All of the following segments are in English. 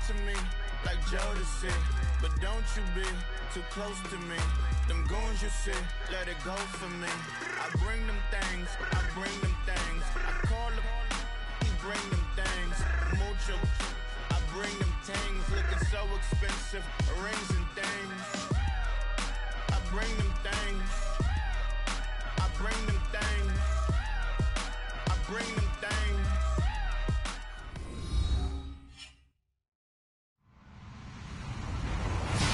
to me like Jodeci, but don't you be too close to me. Them goons you see, let it go for me. I bring them things, I bring them things. I call them, he bring them things. Mucho, I bring them things. Looking so expensive, rings and things. I bring them things. I bring them things. I bring them things.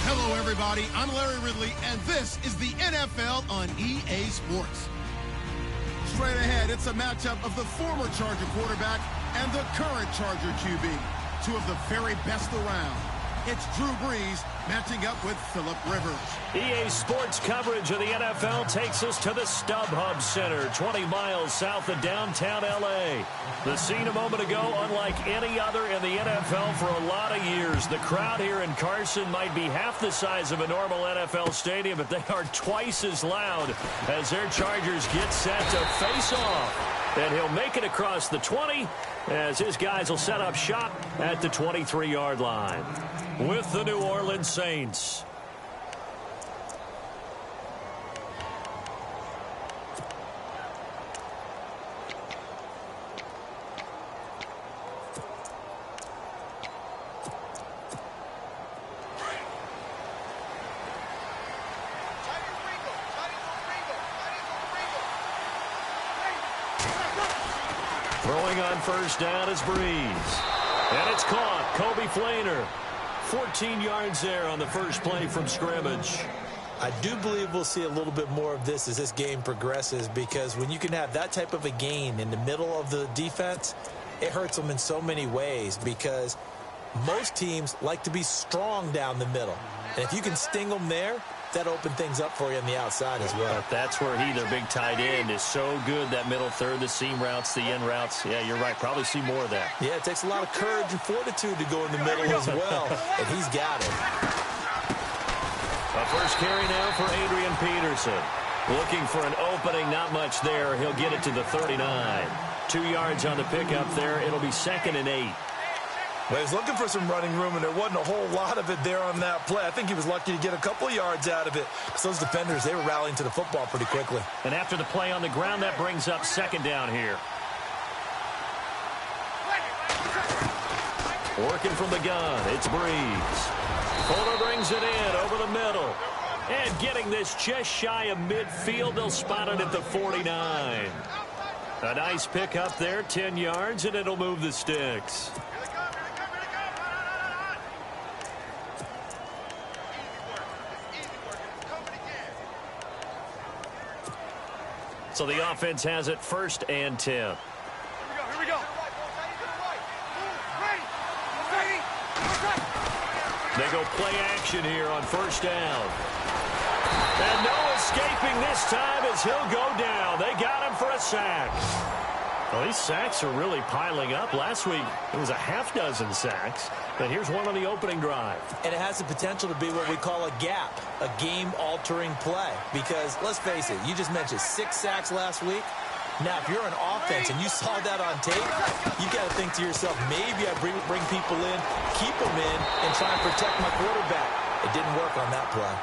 Hello, everybody. I'm Larry Ridley, and this is the NFL on EA Sports. Straight ahead, it's a matchup of the former Charger quarterback and the current Charger QB, two of the very best around. It's Drew Brees matching up with Phillip Rivers. EA Sports coverage of the NFL takes us to the StubHub Center, 20 miles south of downtown L.A. The scene a moment ago, unlike any other in the NFL for a lot of years. The crowd here in Carson might be half the size of a normal NFL stadium, but they are twice as loud as their Chargers get set to face off. And he'll make it across the 20 as his guys will set up shop at the 23-yard line with the New Orleans Saints. Throwing on first down is Brees. And it's caught. Coby Fleener. 14 yards there on the first play from scrimmage. I do believe we'll see a little bit more of this as this game progresses, because when you can have that type of a gain in the middle of the defense, it hurts them in so many ways, because most teams like to be strong down the middle. And if you can sting them there, that opens things up for you on the outside as well. That's where he, their big tight end, is so good, that middle third, the seam routes, the end routes. Yeah, you're right. Probably see more of that. Yeah, it takes a lot of courage and fortitude to go in the middle as well, and he's got it. A first carry now for Adrian Peterson. Looking for an opening, not much there. He'll get it to the 39. 2 yards on the pickup there. It'll be 2nd and 8. Well, he was looking for some running room, and there wasn't a whole lot of it there on that play. I think he was lucky to get a couple yards out of it. So those defenders, they were rallying to the football pretty quickly. And after the play on the ground, that brings up 2nd down here. Working from the gun, it's Brees. Fuller brings it in over the middle. And getting this just shy of midfield, they'll spot it at the 49. A nice pick up there, 10 yards, and it'll move the sticks. So the offense has it 1st and 10. Here we go. They go play action here on 1st down. And no escaping this time as he'll go down. They got him for a sack. Well, these sacks are really piling up. Last week, it was a half-dozen sacks. But here's one on the opening drive. And it has the potential to be what we call a gap, a game-altering play. Because, let's face it, you just mentioned 6 sacks last week. Now, if you're an offense and you saw that on tape, you got to think to yourself, maybe I bring people in, keep them in, and try and protect my quarterback. It didn't work on that play.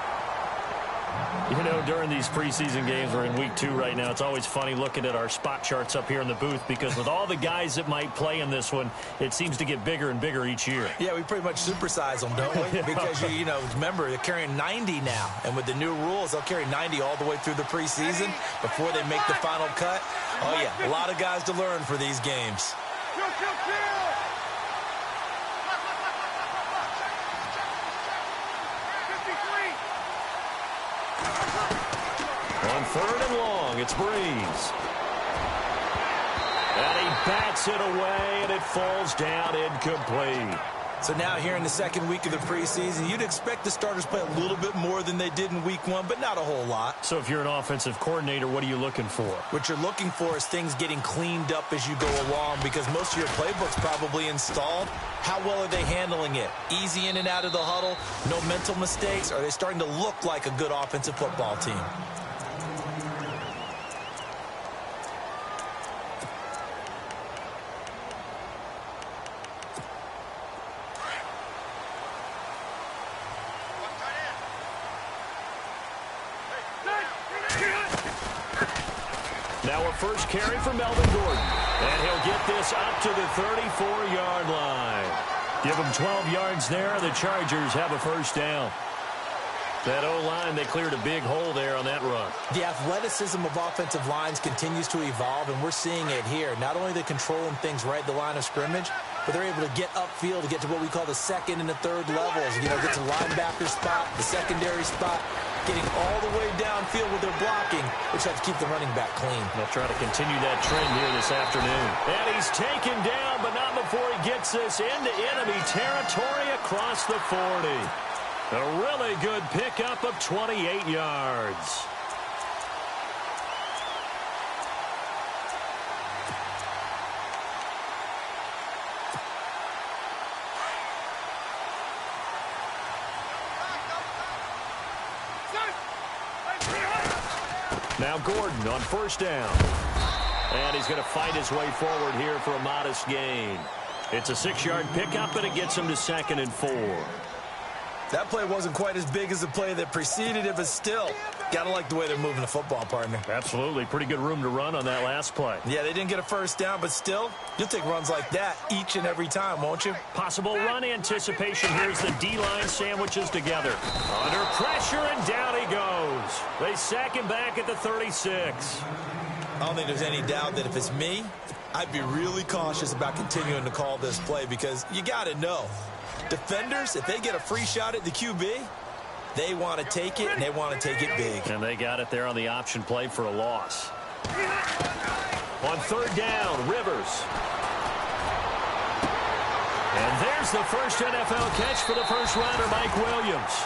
You know, during these preseason games, we're in week 2 right now, it's always funny looking at our spot charts up here in the booth, because with all the guys that might play in this one, it seems to get bigger and bigger each year. Yeah, we pretty much supersize them, don't we? Because, you know, remember, they're carrying 90 now. And with the new rules, they'll carry 90 all the way through the preseason before they make the final cut. Oh, yeah, a lot of guys to learn for these games. On 3rd and long, it's Brees. And he bats it away, and it falls down incomplete. So now here in the 2nd week of the preseason, you'd expect the starters play a little bit more than they did in week 1, but not a whole lot. So if you're an offensive coordinator, what are you looking for? What you're looking for is things getting cleaned up as you go along, because most of your playbook's probably installed. How well are they handling it? Easy in and out of the huddle, no mental mistakes? Are they starting to look like a good offensive football team? Now a first carry for Melvin Gordon. And he'll get this up to the 34-yard line. Give him 12 yards there. The Chargers have a first down. That O-line, they cleared a big hole there on that run. The athleticism of offensive lines continues to evolve, and we're seeing it here. Not only are they controlling things right at the line of scrimmage, but they're able to get upfield to get to what we call the second and the third levels. You know, get to the linebacker spot, the secondary spot, getting all the way downfield with their blocking, which helps keep the running back clean. They'll try to continue that trend here this afternoon. And he's taken down, but not before he gets this into enemy territory across the 40. A really good pickup of 28 yards. Now Gordon on first down. And he's going to fight his way forward here for a modest gain. It's a 6-yard pickup, and it gets him to 2nd and 4. That play wasn't quite as big as the play that preceded it, but still, got to like the way they're moving the football, partner. Absolutely. Pretty good room to run on that last play. Yeah, they didn't get a first down, but still, you'll take runs like that each and every time, won't you? Possible run anticipation. Here's the D-line sandwiches together. Under pressure, and down he goes. They sack him back at the 36. I don't think there's any doubt that if it's me, I'd be really cautious about continuing to call this play because you got to know. Defenders, if they get a free shot at the QB, they want to take it, and they want to take it big. And they got it there on the option play for a loss. On third down, Rivers. And there's the first NFL catch for the first-rounder, Mike Williams.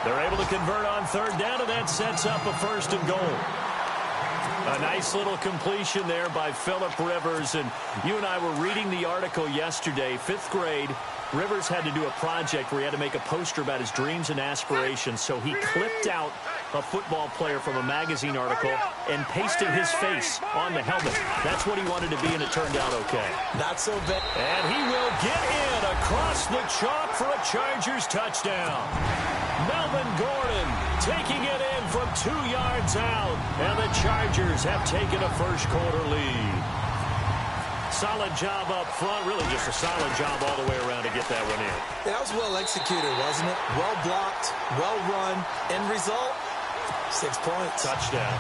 They're able to convert on third down, and that sets up a 1st and goal. A nice little completion there by Phillip Rivers. And you and I were reading the article yesterday, 5th grade. Rivers had to do a project where he had to make a poster about his dreams and aspirations. So he clipped out a football player from a magazine article and pasted his face on the helmet. That's what he wanted to be, and it turned out okay. Not so bad. And he will get in across the chalk for a Chargers touchdown. Melvin Gordon taking it in from 2 yards out, and the Chargers have taken a first-quarter lead. Solid job up front, really just a solid job all the way around to get that one in. That was well executed, wasn't it? Well blocked, well run. End result, 6 points. Touchdown.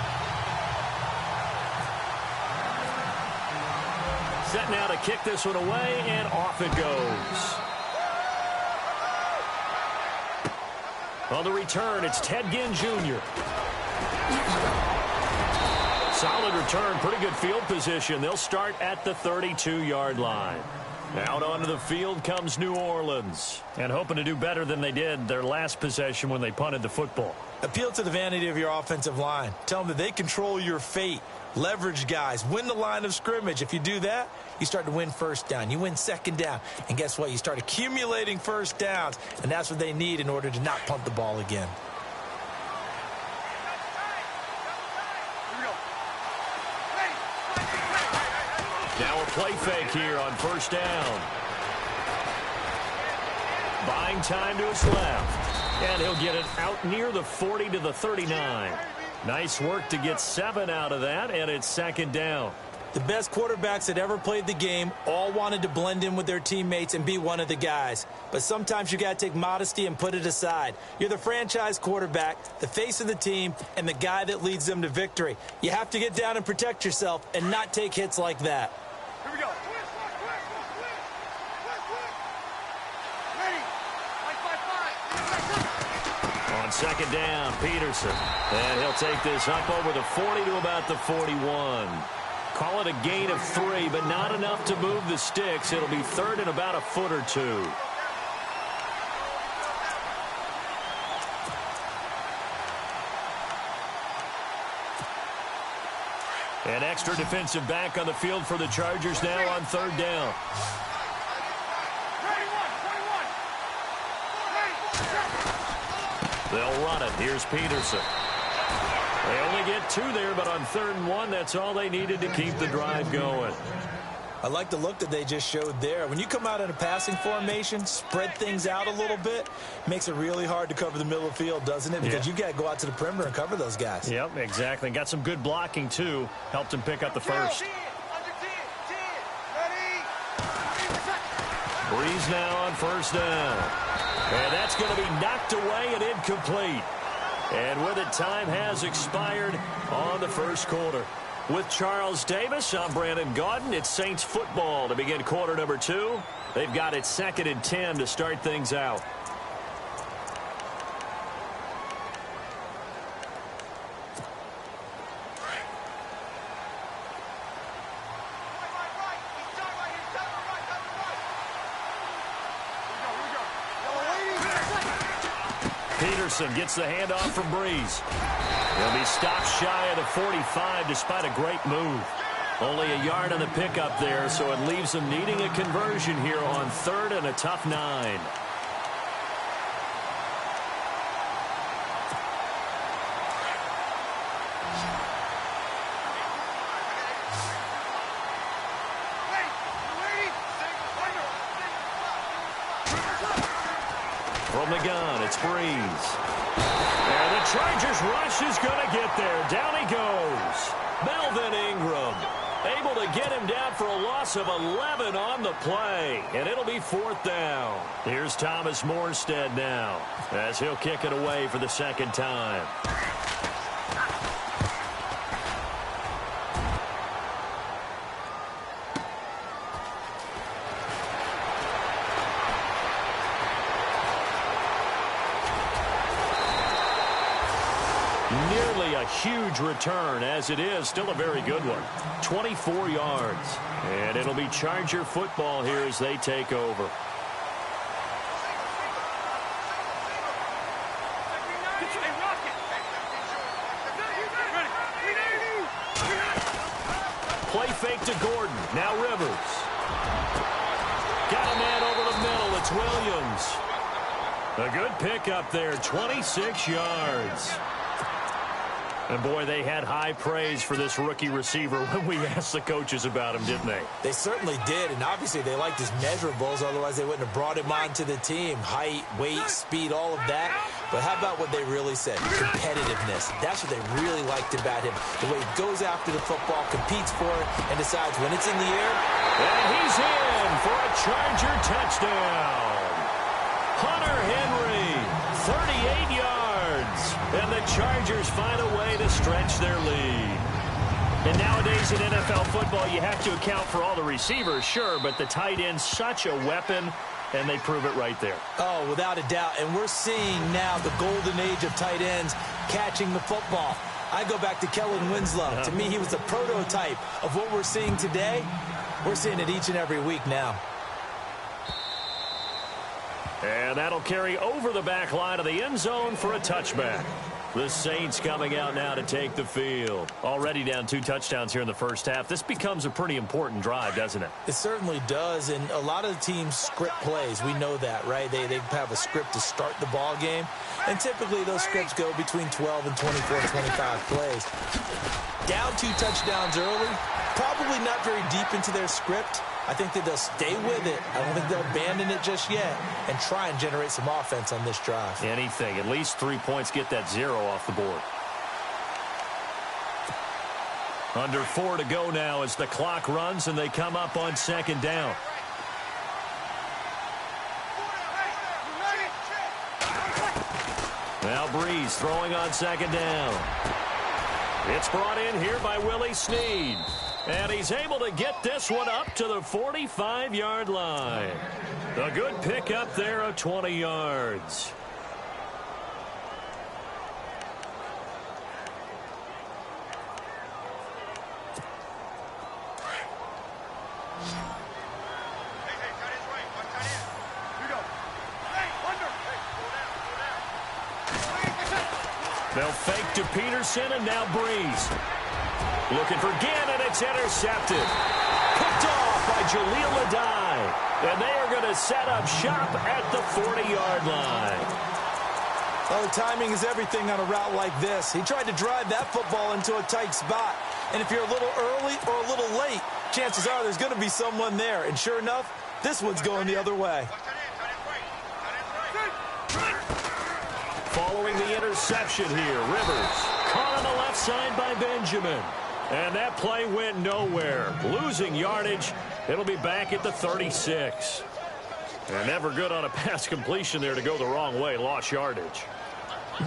Set now to kick this one away, and off it goes. On the return, it's Ted Ginn Jr. Solid return, pretty good field position. They'll start at the 32-yard line. Out onto the field comes New Orleans, and hoping to do better than they did their last possession when they punted the football. Appeal to the vanity of your offensive line. Tell them that they control your fate. Leverage guys. Win the line of scrimmage. If you do that, you start to win first down. You win second down. And guess what? You start accumulating first downs, and that's what they need in order to not punt the ball again. Now a play fake here on first down. Buying time to his left. And he'll get it out near the 40 to the 39. Nice work to get 7 out of that, and it's 2nd down. The best quarterbacks that ever played the game all wanted to blend in with their teammates and be one of the guys. But sometimes you got to take modesty and put it aside. You're the franchise quarterback, the face of the team, and the guy that leads them to victory. You have to get down and protect yourself and not take hits like that. Here we go. Ready. 5-5-5. On 2nd down, Peterson. And he'll take this up over the 40 to about the 41. Call it a gain of 3, but not enough to move the sticks. It'll be 3rd and about a foot or 2. An extra defensive back on the field for the Chargers now on 3rd down. They'll run it. Here's Peterson. They only get 2 there, but on 3rd and 1, that's all they needed to keep the drive going. I like the look that they just showed there. When you come out in a passing formation, spread things out a little bit, makes it really hard to cover the middle of the field, doesn't it? Because you got to go out to the perimeter and cover those guys. Yep, exactly. Got some good blocking, too. Helped him pick up the first. Breeze now on first down. And that's going to be knocked away and incomplete. And with it, time has expired on the first quarter. With Charles Davis, I'm Brandon Gaudin. It's Saints football to begin quarter number 2. They've got it 2nd and 10 to start things out. Peterson gets the handoff from Breeze. He'll be stopped shy of the 45 despite a great move. Only a yard on the pickup there, so it leaves them needing a conversion here on 3rd and a tough 9. From the gun, it's Breeze. And the Chargers rush is going to get there. Down he goes. Melvin Ingram able to get him down for a loss of 11 on the play. And it'll be 4th down. Here's Thomas Morstead now as he'll kick it away for the 2nd time. Nearly a huge return, as it is still a very good one. 24 yards. And it'll be Charger football here as they take over. Play fake to Gordon. Now Rivers. Got a man over the middle. It's Williams. A good pickup there. 26 yards. And, boy, they had high praise for this rookie receiver when we asked the coaches about him, didn't they? They certainly did, and obviously they liked his measurables. Otherwise, they wouldn't have brought him onto the team. Height, weight, speed, all of that. But how about what they really said? Competitiveness. That's what they really liked about him. The way he goes after the football, competes for it, and decides when it's in the air. And he's in for a Charger touchdown. Hunter Henry, 38 yards. And the Chargers find a way to stretch their lead. And nowadays in NFL football, you have to account for all the receivers, sure, but the tight end's such a weapon, and they prove it right there. Oh, without a doubt. And we're seeing now the golden age of tight ends catching the football. I go back to Kellen Winslow. To me, he was the prototype of what we're seeing today. We're seeing it each and every week now. And that'll carry over the back line of the end zone for a touchback. The Saints coming out now to take the field. Already down 2 touchdowns here in the first half. This becomes a pretty important drive, doesn't it? It certainly does, and a lot of the teams script plays. We know that, right? They have a script to start the ball game, and typically those scripts go between 12 and 24, 25 plays. Down 2 touchdowns early, probably not very deep into their script. I think that they'll stay with it. I don't think they'll abandon it just yet and try and generate some offense on this drive. Anything. At least 3 points, get that 0 off the board. Under 4 to go now as the clock runs and they come up on 2nd down. Now Breeze throwing on 2nd down. It's brought in here by Willie Snead. And he's able to get this one up to the 45-yard line. A good pickup there of 20 yards. They'll fake to Peterson, and now Breeze. Looking for Gannon, it's intercepted. Picked off by Jaleel Adai. And they are going to set up shop at the 40-yard line. Oh, timing is everything on a route like this. He tried to drive that football into a tight spot. And if you're a little early or a little late, chances are there's going to be someone there. And sure enough, this one's going the other way. Following the interception here, Rivers caught on the left side by Benjamin. And that play went nowhere. Losing yardage, it'll be back at the 36. And never good on a pass completion there to go the wrong way. Lost yardage.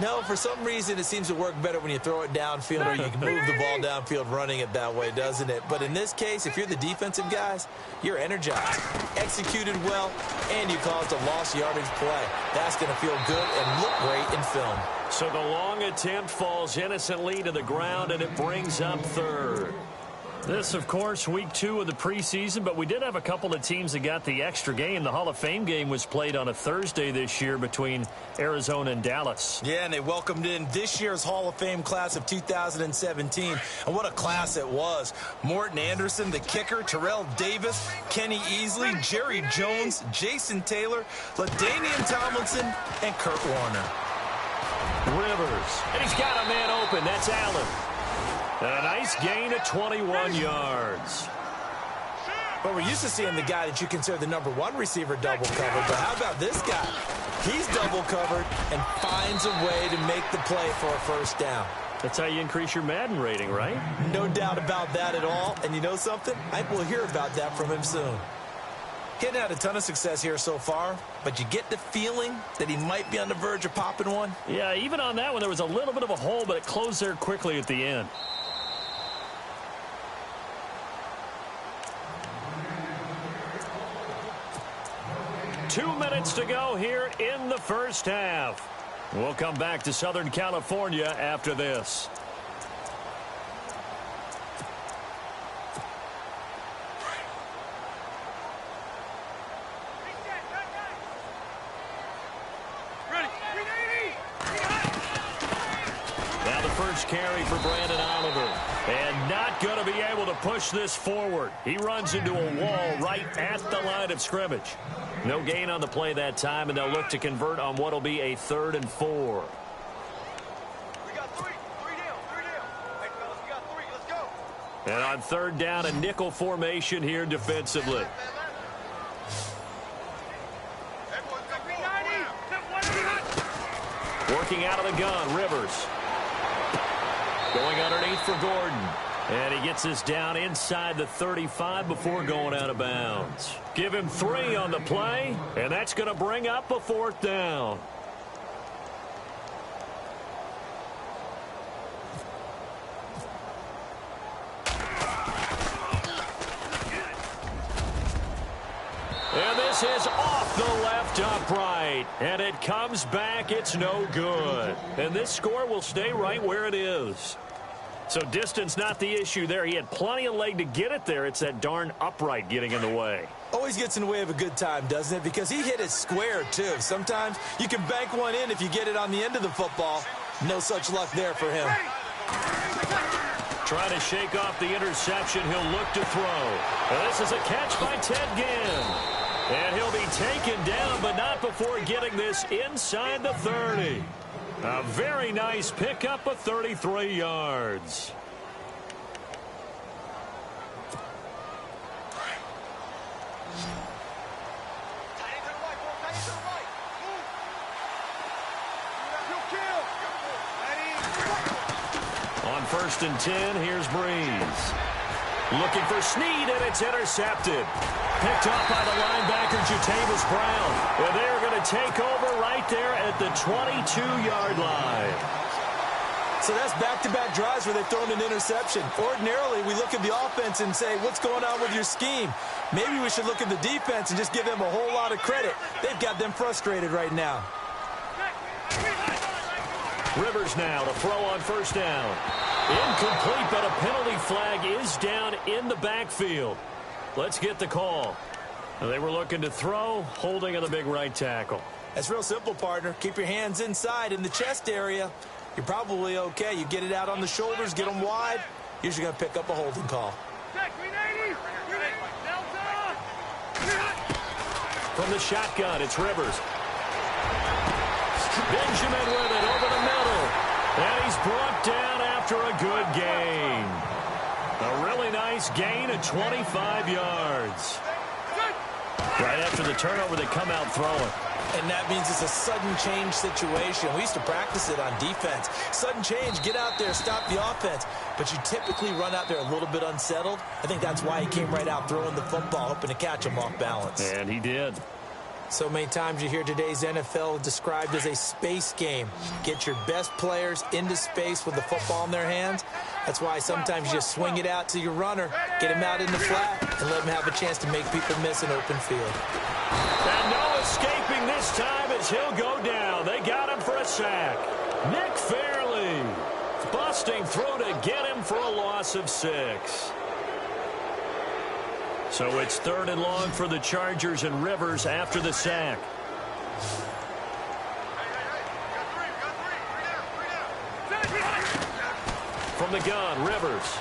No, for some reason it seems to work better when you throw it downfield or you can move the ball downfield running it that way, doesn't it? But in this case, if you're the defensive guys, you're energized, executed well, and you caused a lost yardage play. That's going to feel good and look great in film. So the long attempt falls innocently to the ground, and it brings up third. This, of course, week 2 of the preseason, but we did have a couple of teams that got the extra game. The Hall of Fame game was played on a Thursday this year between Arizona and Dallas. Yeah, and they welcomed in this year's Hall of Fame class of 2017. And what a class it was. Morton Anderson, the kicker, Terrell Davis, Kenny Easley, Jerry Jones, Jason Taylor, LaDainian Tomlinson, and Kurt Warner. Rivers, and he's got a man open. That's Allen. And a nice gain of 21 yards. But we're used to seeing the guy that you consider the #1 receiver double covered. But how about this guy? He's double covered and finds a way to make the play for a first down. That's how you increase your Madden rating, right? No doubt about that at all. And you know something? I think we'll hear about that from him soon. Getting had a ton of success here so far, but you get the feeling that he might be on the verge of popping one. Yeah, even on that one, there was a little bit of a hole, but it closed there quickly at the end. Two minutes to go here in the first half. We'll come back to Southern California after this. Now the first carry for Brandon Oliver. And not going to be able to push this forward. He runs into a wall right at the line of scrimmage. No gain on the play that time, and they'll look to convert on what will be a 3rd and 4. We got three down. Hey, fellas, we got 3. Let's go. And on 3rd down, a nickel formation here defensively. Working out of the gun, Rivers. Going underneath for Gordon. And he gets us down inside the 35 before going out of bounds. Give him 3 on the play, and that's going to bring up a 4th down. And this is off the left upright. And it comes back. It's no good. And this score will stay right where it is. So distance not the issue there. He had plenty of leg to get it there. It's that darn upright getting in the way. Always gets in the way of a good time, doesn't it? Because he hit it square, too. Sometimes you can bank one in if you get it on the end of the football. No such luck there for him. Trying to shake off the interception. He'll look to throw. And this is a catch by Ted Ginn. And he'll be taken down, but not before getting this inside the 30. A very nice pickup of 33 yards. On 1st and 10, here's Breeze. Looking for Snead, and it's intercepted. Picked up by the linebacker, Jatavis Brown. And they're going to take over right there at the 22-yard line. So that's back-to-back drives where they've thrown an interception. Ordinarily, we look at the offense and say, what's going on with your scheme? Maybe we should look at the defense and just give them a whole lot of credit. They've got them frustrated right now. Rivers now to throw on 1st down. Incomplete, but a penalty flag is down in the backfield. Let's get the call. They were looking to throw, holding on the big right tackle. That's real simple, partner. Keep your hands inside in the chest area. You're probably okay. You get it out on the shoulders, get them wide. Usually going to pick up a holding call. From the shotgun, it's Rivers. Benjamin with it over the middle. And he's brought down after a good gain. A really nice gain of 25 yards. Right after the turnover, they come out throwing. And that means it's a sudden change situation. We used to practice it on defense. Sudden change, get out there, stop the offense. But you typically run out there a little bit unsettled. I think that's why he came right out throwing the football, hoping to catch him off balance. And he did. So many times you hear today's NFL described as a space game. Get your best players into space with the football in their hands. That's why sometimes you just swing it out to your runner, get him out in the flat, and let him have a chance to make people miss an open field. And no escaping this time as he'll go down. They got him for a sack. Nick Fairley busting through to get him for a loss of 6. So it's 3rd and long for the Chargers, and Rivers after the sack. From the gun, Rivers.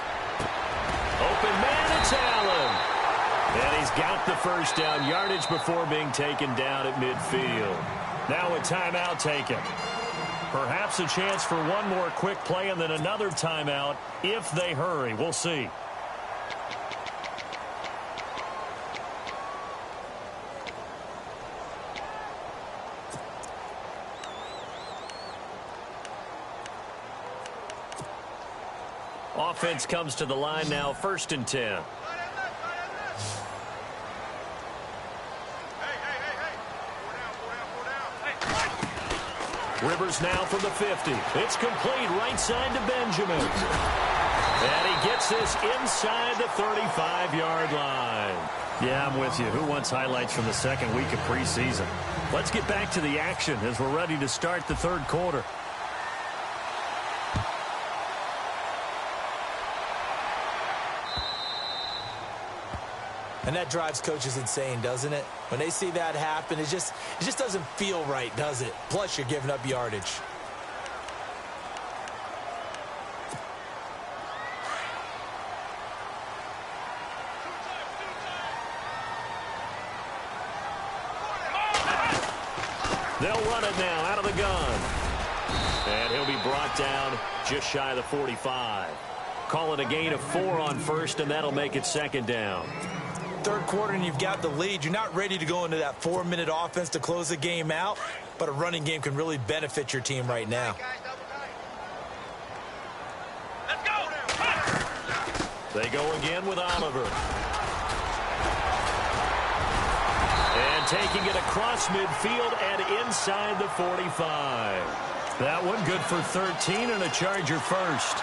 Open man, it's Allen. And he's got the first down, yardage before being taken down at midfield. Now a timeout taken. Perhaps a chance for one more quick play and then another timeout if they hurry. We'll see. Offense comes to the line now, 1st and 10. Rivers now from the 50. It's complete right side to Benjamin. And he gets this inside the 35-yard line. Yeah, I'm with you. Who wants highlights from the second week of preseason? Let's get back to the action as we're ready to start the 3rd quarter. And that drives coaches insane, doesn't it? When they see that happen, it just doesn't feel right, does it? Plus, you're giving up yardage. They'll run it now out of the gun. And he'll be brought down just shy of the 45. Call it a gain of 4 on 1st, and that'll make it 2nd down. 3rd quarter and you've got the lead. You're not ready to go into that 4-minute offense to close the game out, but a running game can really benefit your team right now. Let's go. They go again with Oliver. And taking it across midfield and inside the 45. That one good for 13 and a Charger first.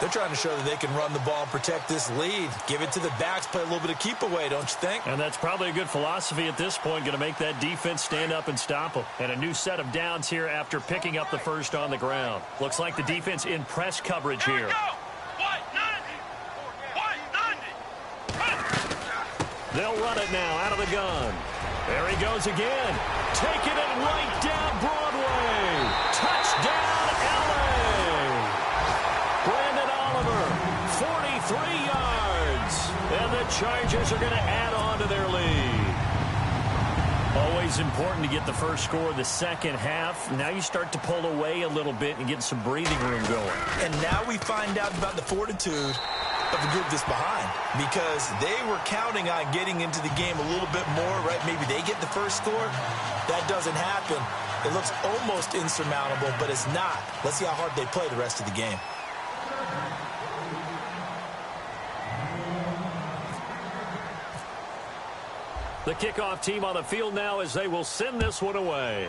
They're trying to show that they can run the ball and protect this lead. Give it to the backs, play a little bit of keep away, don't you think? And that's probably a good philosophy at this point, going to make that defense stand up and stop them. And a new set of downs here after picking up the first on the ground. Looks like the defense in press coverage here. They'll run it now out of the gun. There he goes again. Taking it right down Broadway. Touchdown, LA. Brandon Oliver, 43 yards. And the Chargers are going to add on to their lead. Always important to get the first score of the second half. Now you start to pull away a little bit and get some breathing room going. And now we find out about the fortitude of the group that's behind, because they were counting on getting into the game a little bit more, right? Maybe they get the first score. That doesn't happen. It looks almost insurmountable, but it's not. Let's see how hard they play the rest of the game. The kickoff team on the field now as they will send this one away.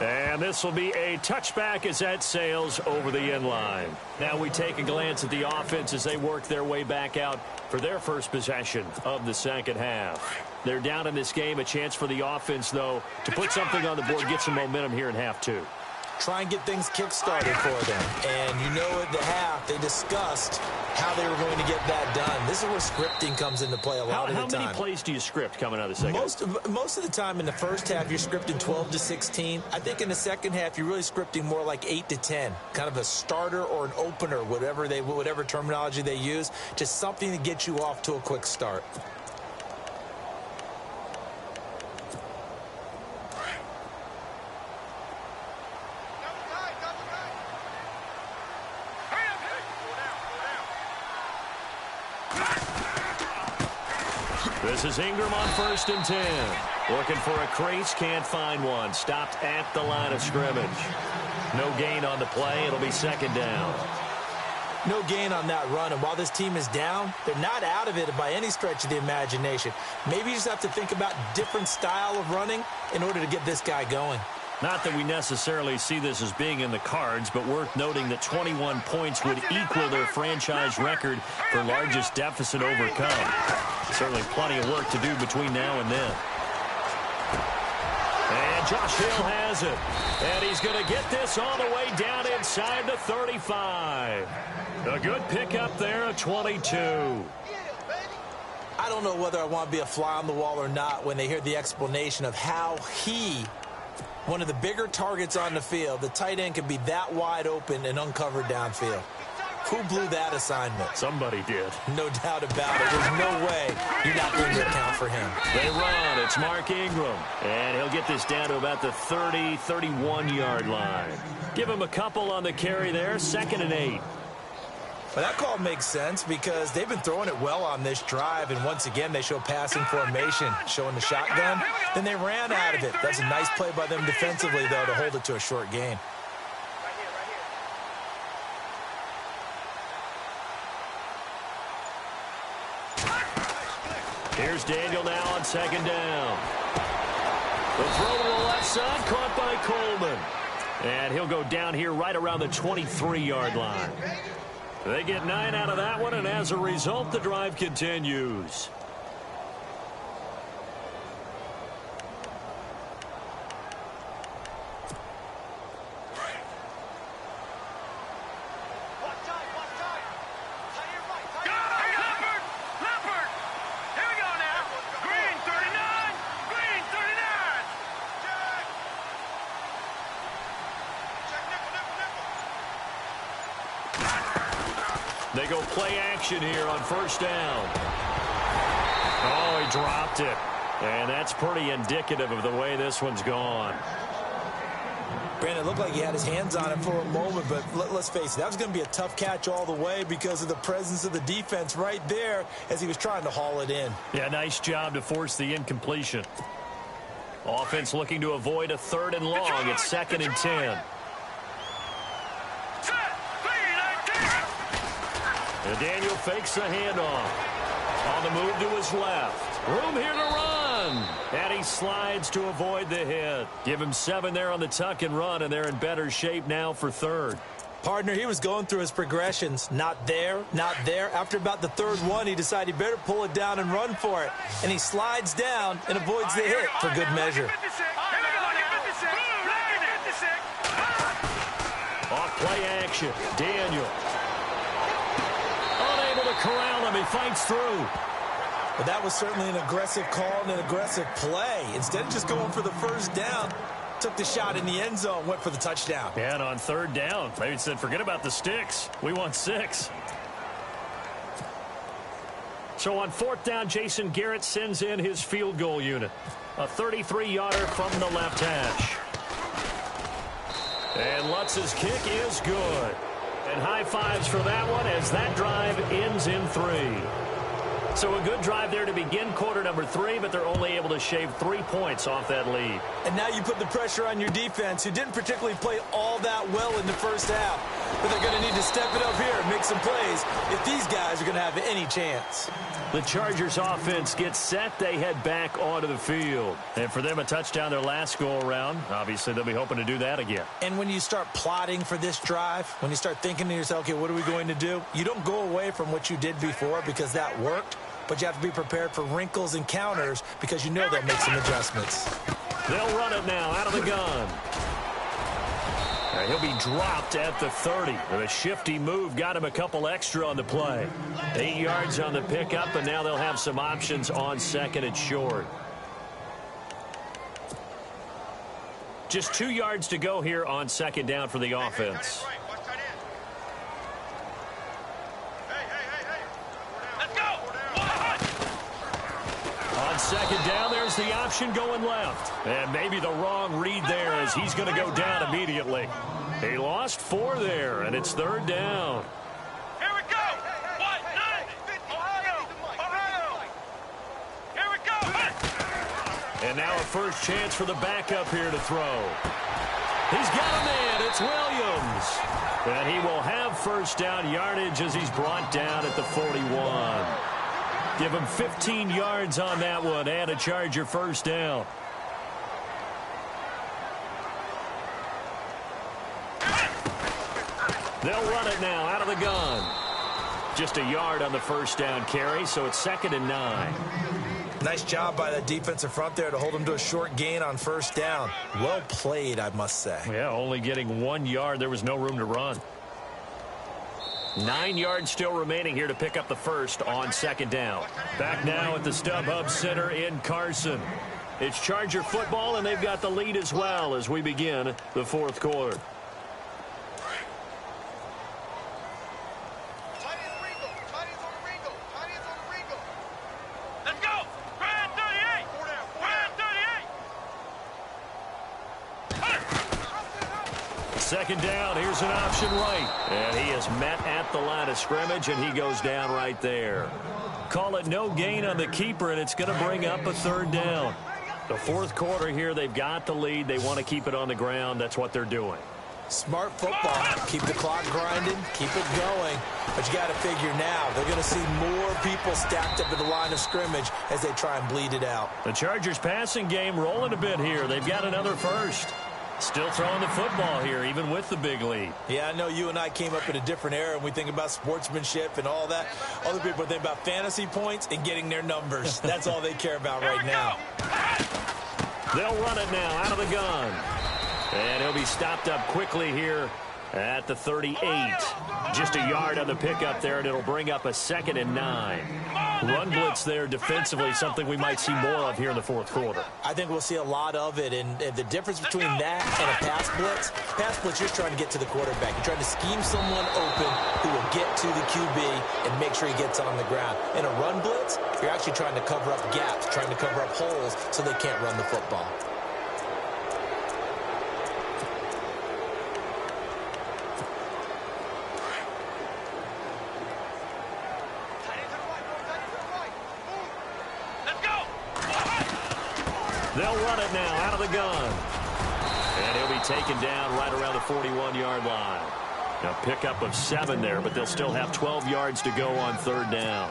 And this will be a touchback as that sails over the end line. Now we take a glance at the offense as they work their way back out for their first possession of the second half. They're down in this game. A chance for the offense, though, to put something on the board, get some momentum here in half two. Try and get things kick-started for them. And you know at the half, they discussed how they were going to get that done. This is where scripting comes into play a lot of the time. How many plays do you script coming out of the second? Most of the time in the first half, you're scripting 12 to 16. I think in the second half, you're really scripting more like 8 to 10. Kind of a starter or an opener, whatever terminology they use. Just something to get you off to a quick start. This is Ingram on 1st and 10. Looking for a crease, can't find one. Stopped at the line of scrimmage. No gain on the play. It'll be 2nd down. No gain on that run, and while this team is down, they're not out of it by any stretch of the imagination. Maybe you just have to think about different style of running in order to get this guy going. Not that we necessarily see this as being in the cards, but worth noting that 21 points would equal their franchise record for largest deficit overcome. Certainly plenty of work to do between now and then. And Josh Hill has it. And he's going to get this all the way down inside the 35. A good pickup there at 22. I don't know whether I want to be a fly on the wall or not when they hear the explanation of how he, one of the bigger targets on the field, the tight end, can be that wide open and uncovered downfield. Who blew that assignment? Somebody did. No doubt about it. There's no way you're not going to account for him. They run. It's Mark Ingram. And he'll get this down to about the 30, 31-yard line. Give him a couple on the carry there. 2nd and 8. Well, that call makes sense because they've been throwing it well on this drive, and once again they show passing formation, showing the shotgun. Then they ran out of it. That's a nice play by them defensively, though, to hold it to a short gain. Here's Daniel now on 2nd down. The throw to the left side, caught by Coleman. And he'll go down here right around the 23-yard line. They get 9 out of that one, and as a result, the drive continues. They go play action here on 1st down. Oh, he dropped it. And that's pretty indicative of the way this one's gone. Brandon, it looked like he had his hands on it for a moment, but let's face it, that was going to be a tough catch all the way because of the presence of the defense right there as he was trying to haul it in. Yeah, nice job to force the incompletion. Offense looking to avoid a 3rd and long. It's 2nd and 10. And Daniel fakes the handoff. On the move to his left. Room here to run. And he slides to avoid the hit. Give him 7 there on the tuck and run, and they're in better shape now for 3rd. Partner, he was going through his progressions. Not there, not there. After about the 3rd one, he decided he better pull it down and run for it. And he slides down and avoids the hit for good measure. Off play action. Daniel. Unable to corral him. He fights through. But that was certainly an aggressive call and an aggressive play. Instead of just going for the 1st down, took the shot in the end zone, went for the touchdown. Yeah, and on 3rd down, they said, forget about the sticks. We want 6. So on 4th down, Jason Garrett sends in his field goal unit. A 33-yarder from the left hash. And Lutz's kick is good. And high fives for that one as that drive ends in 3. So a good drive there to begin quarter number 3, but they're only able to shave 3 points off that lead. And now you put the pressure on your defense, who didn't particularly play all that well in the 1st half. But they're going to need to step it up here and make some plays if these guys are going to have any chance. The Chargers offense gets set. They head back onto the field. And for them, a touchdown their last go-around. Obviously, they'll be hoping to do that again. And when you start plotting for this drive, when you start thinking to yourself, okay, what are we going to do? You don't go away from what you did before because that worked. But you have to be prepared for wrinkles and counters because you know they'll make some adjustments. They'll run it now out of the gun. He'll be dropped at the 30. With a shifty move, got him a couple extra on the play. 8 yards on the pickup, and now they'll have some options on 2nd and short. Just 2 yards to go here on 2nd down for the offense. On 2nd down, there's the option going left. And maybe the wrong read there as he's going to go down immediately. He lost 4 there, and it's 3rd down. Here we go. 1, 9, Ohio. Here we And now a first chance for the backup here to throw. He's got a man. It's Williams. And he will have first down yardage as he's brought down at the 41. Give him 15 yards on that one and a Charger first down. They'll run it now out of the gun. Just a yard on the first down carry, so it's 2nd and 9. Nice job by the defensive front there to hold him to a short gain on first down. Well played, I must say. Yeah, only getting 1 yard. There was no room to run. 9 yards still remaining here to pick up the first on 2nd down. Back now at the StubHub Center in Carson. It's Charger football, and they've got the lead as well as we begin the 4th quarter. Second down, here's an option right. And he is met at the line of scrimmage, and he goes down right there. Call it no gain on the keeper, and it's going to bring up a 3rd down. The 4th quarter here, they've got the lead. They want to keep it on the ground. That's what they're doing. Smart football. Keep the clock grinding. Keep it going. But you got to figure now, they're going to see more people stacked up at the line of scrimmage as they try and bleed it out. The Chargers passing game rolling a bit here. They've got another first. Still throwing the football here, even with the big lead. Yeah, I know you and I came up in a different era, and we think about sportsmanship and all that. Other people think about fantasy points and getting their numbers. That's all they care about right now. They'll run it now out of the gun. And he'll be stopped up quickly here at the 38. Just a yard on the pickup there, and it'll bring up a 2nd and 9. Run blitz there defensively, something we might see more of here in the 4th quarter. I think we'll see a lot of it, and the difference between that and a pass blitz, you're trying to get to the quarterback. You're trying to scheme someone open who will get to the QB and make sure he gets on the ground. In a run blitz, you're actually trying to cover up gaps, trying to cover up holes so they can't run the football. They'll run it now out of the gun. And he'll be taken down right around the 41-yard line. Now pickup of 7 there, but they'll still have 12 yards to go on 3rd down.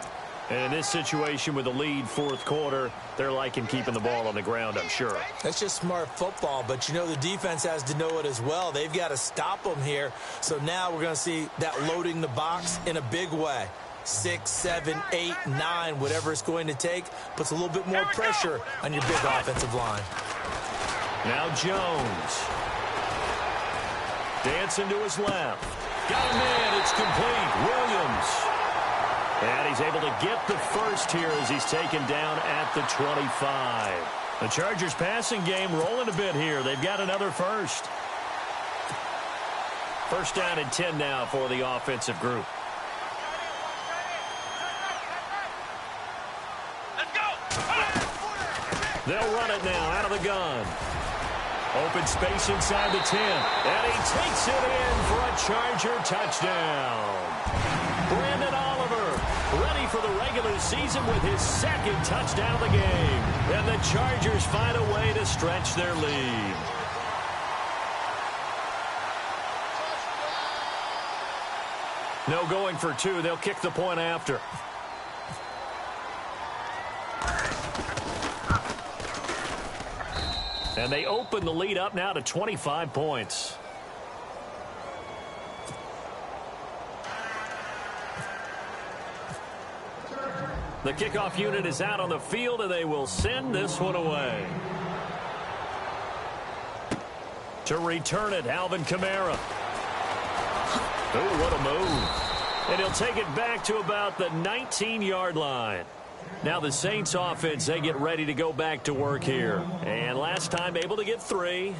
And in this situation with the lead 4th quarter, they're liking keeping the ball on the ground, I'm sure. That's just smart football, but you know the defense has to know it as well. They've got to stop them here. So now we're going to see that loading the box in a big way. 6, 7, 8, 9, whatever it's going to take, puts a little bit more pressure on your big offensive line. Now Jones. Dancing to his left. Got a man, it's complete. Williams. And he's able to get the first here as he's taken down at the 25. The Chargers passing game rolling a bit here. They've got another first. First down and 10 now for the offensive group. They'll run it now out of the gun. Open space inside the 10. And he takes it in for a Charger touchdown. Brandon Oliver ready for the regular season with his 2nd touchdown of the game. And the Chargers find a way to stretch their lead. No going for 2. They'll kick the point after. And they open the lead up now to 25 points. The kickoff unit is out on the field, and they will send this one away. To return it, Alvin Kamara. Oh, what a move. And he'll take it back to about the 19-yard line. Now the Saints offense, they get ready to go back to work here. And last time able to get 3.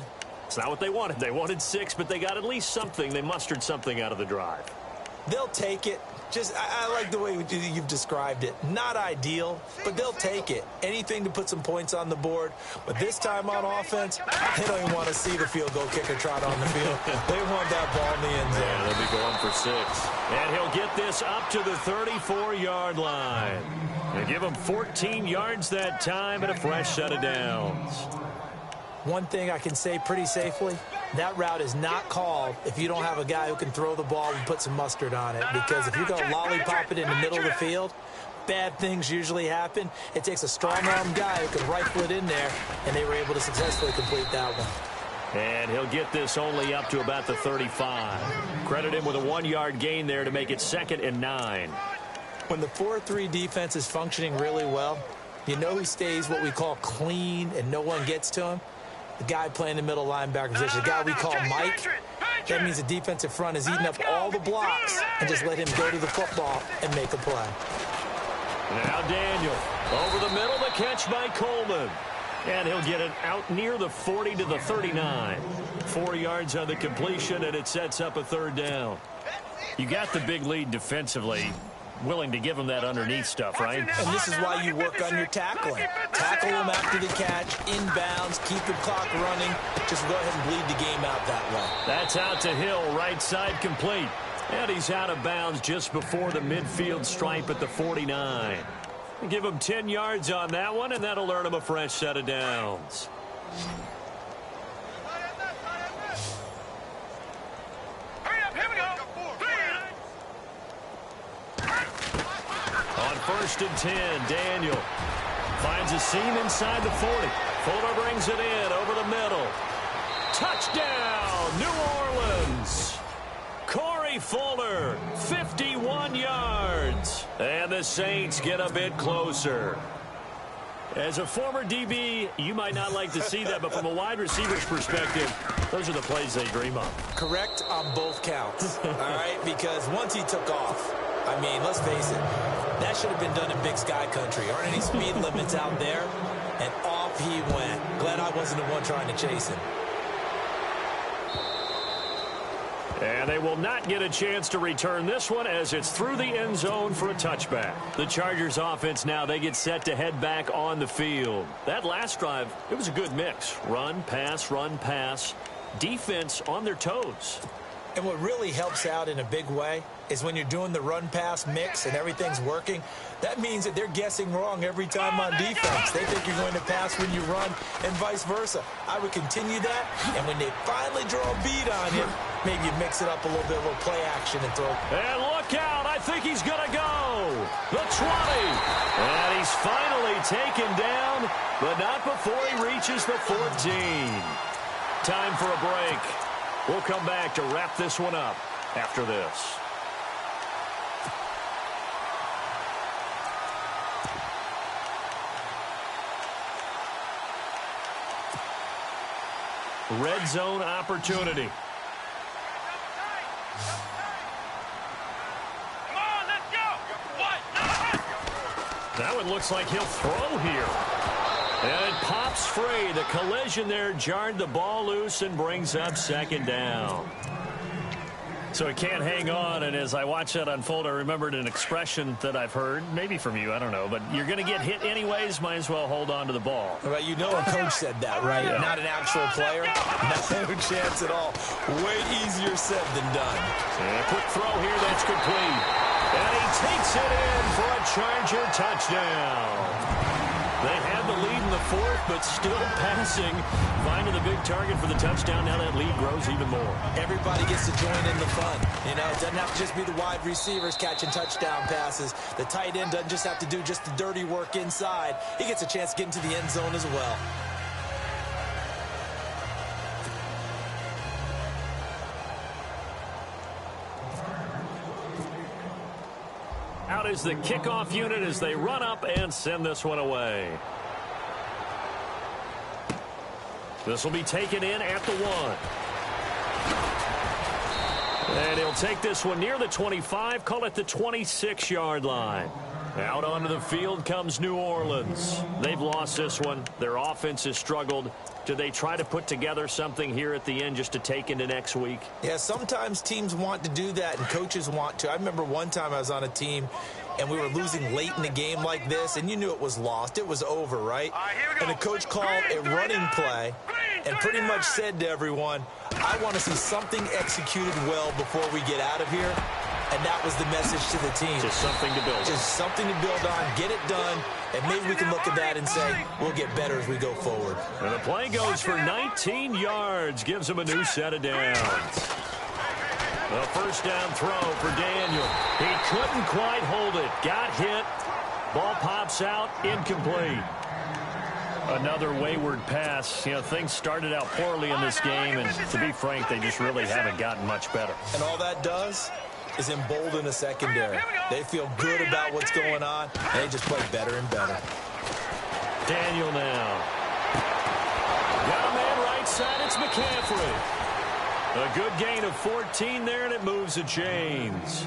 It's not what they wanted. They wanted 6, but they got at least something. They mustered something out of the drive. They'll take it. I like the way you've described it. Not ideal, but they'll take it. Anything to put some points on the board. But this time on offense, they don't even want to see the field goal kicker trot on the field. They want that ball in the end zone. Yeah, they'll be going for 6. And he'll get this up to the 34-yard line. They give him 14 yards that time and a fresh set of downs. One thing I can say pretty safely, that route is not called if you don't have a guy who can throw the ball and put some mustard on it. Because if you're going to lollipop it in the middle of the field, bad things usually happen. It takes a strong-arm guy who can rifle it in there, and they were able to successfully complete that one. And he'll get this only up to about the 35. Credit him with a 1-yard gain there to make it 2nd and 9. When the 4-3 defense is functioning really well, you know who stays what we call clean and no one gets to him? The guy playing the middle linebacker position, the guy we call Mike. That means the defensive front is eating up all the blocks and just let him go to the football and make a play. Now Daniel over the middle, the catch by Coleman. And he'll get it out near the 40 to the 39. 4 yards on the completion, and it sets up a 3rd down. You got the big lead defensively. Willing to give him that underneath stuff, right? And this is why you work on your tackling. Tackle him after the catch, inbounds, keep the clock running. Just go ahead and bleed the game out that way. That's out to Hill, right side complete. And he's out of bounds just before the midfield stripe at the 49. Give him 10 yards on that one, and that'll earn him a fresh set of downs. Here we go. On 1st and 10, Daniel finds a seam inside the 40. Fuller brings it in over the middle. Touchdown, New Orleans. Corey Fuller, 51 yards. And the Saints get a bit closer. As a former DB, you might not like to see that, but from a wide receiver's perspective, those are the plays they dream of. Correct on both counts, all right? Because once he took off, I mean, let's face it, that should have been done in Big Sky Country. Aren't any speed limits out there? And off he went. Glad I wasn't the one trying to chase him. And they will not get a chance to return this one as it's through the end zone for a touchback. The Chargers offense now, they get set to head back on the field. That last drive, it was a good mix. Run, pass, defense on their toes. And what really helps out in a big way is when you're doing the run-pass mix and everything's working, that means that they're guessing wrong every time on defense. They think you're going to pass when you run and vice versa. I would continue that, and when they finally draw a beat on him, maybe you mix it up a little bit, a little play action and throw. And look out, I think he's going to go. The 20. And he's finally taken down, but not before he reaches the 14. Time for a break. We'll come back to wrap this one up after this. Red zone opportunity. Come on, let's go. That one looks like he'll throw here. And it pops free. The collision there jarred the ball loose and brings up 2nd down. So it can't hang on, and as I watch that unfold, I remembered an expression that I've heard, maybe from you, I don't know, but you're going to get hit anyways, might as well hold on to the ball. Well, you know a coach said that, right? Yeah. Not an actual player. No chance at all. Way easier said than done. And a quick throw here, that's complete. And he takes it in for a Charger touchdown. They had the lead in the 4th, but still passing. Finding the big target for the touchdown. Now that lead grows even more. Everybody gets to join in the fun. You know, it doesn't have to just be the wide receivers catching touchdown passes. The tight end doesn't just have to do just the dirty work inside. He gets a chance to get into the end zone as well. Out is the kickoff unit as they run up and send this one away. This will be taken in at the 1. And he'll take this one near the 25, call it the 26-yard line. Out onto the field comes New Orleans. They've lost this one. Their offense has struggled. Do they try to put together something here at the end just to take into next week? Yeah, sometimes teams want to do that and coaches want to. I remember one time I was on a team and we were losing late in the game like this, and you knew it was lost. It was over, right? And the coach called a running play and pretty much said to everyone, I want to see something executed well before we get out of here. And that was the message to the team. Just something to build on. Just something to build on, get it done, and maybe we can look at that and say, we'll get better as we go forward. And the play goes for 19 yards, gives him a new set of downs. The first down throw for Daniel. He couldn't quite hold it. Got hit. Ball pops out, incomplete. Another wayward pass. You know, things started out poorly in this game, and to be frank, they just really haven't gotten much better. And all that does is embolden the secondary. They feel good about what's going on, and they just play better and better. Daniel now. Got a man right side. It's McCaffrey. A good gain of 14 there, and it moves the chains.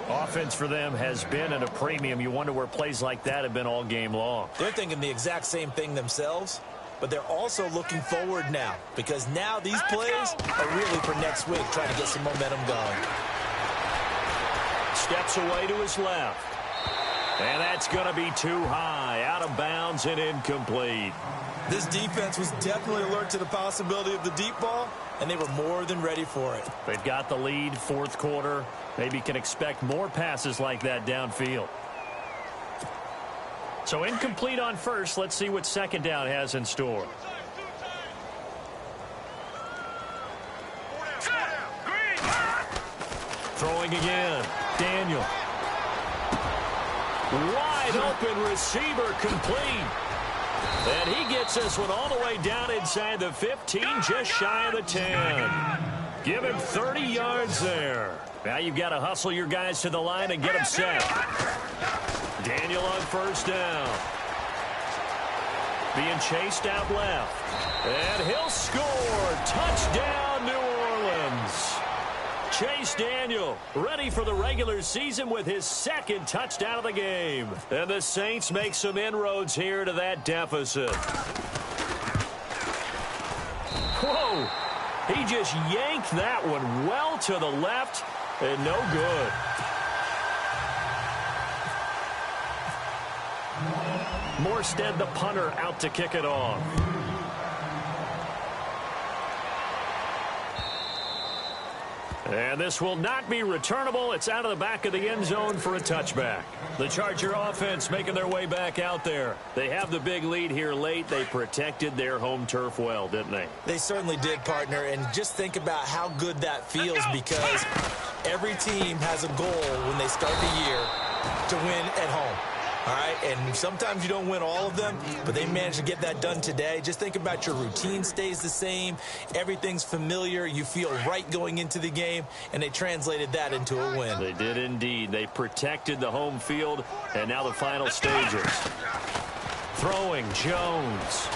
Offense for them has been at a premium. You wonder where plays like that have been all game long. They're thinking the exact same thing themselves, but they're also looking forward now, because now these plays are really for next week, trying to get some momentum going. Steps away to his left. And that's going to be too high. Out of bounds and incomplete. This defense was definitely alert to the possibility of the deep ball, and they were more than ready for it. They've got the lead, fourth quarter. Maybe can expect more passes like that downfield. So incomplete on first. Let's see what second down has in store. Throwing again. Daniel. Wide open receiver complete. And he gets this one all the way down inside the 15, just shy of the 10. Give him 30 yards there. Now you've got to hustle your guys to the line and get them set. Daniel on first down. Being chased out left. And he'll score. Touchdown, New Orleans. Chase Daniel ready for the regular season with his second touchdown of the game. And the Saints make some inroads here to that deficit. Whoa. He just yanked that one well to the left and no good. Morstead, the punter, out to kick it off. And this will not be returnable. It's out of the back of the end zone for a touchback. The Charger offense making their way back out there. They have the big lead here late. They protected their home turf well, didn't they? They certainly did, partner. And just think about how good that feels, because every team has a goal when they start the year to win at home. All right, and sometimes you don't win all of them, but they managed to get that done today. Just think about your routine stays the same. Everything's familiar. You feel right going into the game, and they translated that into a win. They did indeed. They protected the home field, and now the final stages. Throwing Jones.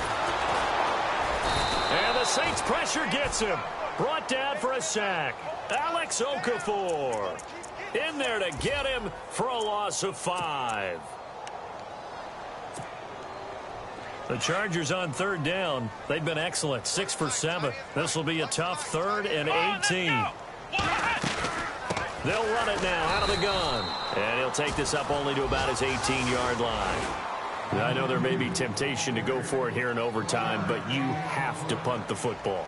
And the Saints pressure gets him. Brought down for a sack. Alex Okafor in there to get him for a loss of 5. The Chargers on third down. They've been excellent. 6 for 7. This will be a tough 3rd and 18. They'll run it now out of the gun. And he'll take this up only to about his 18-yard line. I know there may be temptation to go for it here in overtime, but you have to punt the football.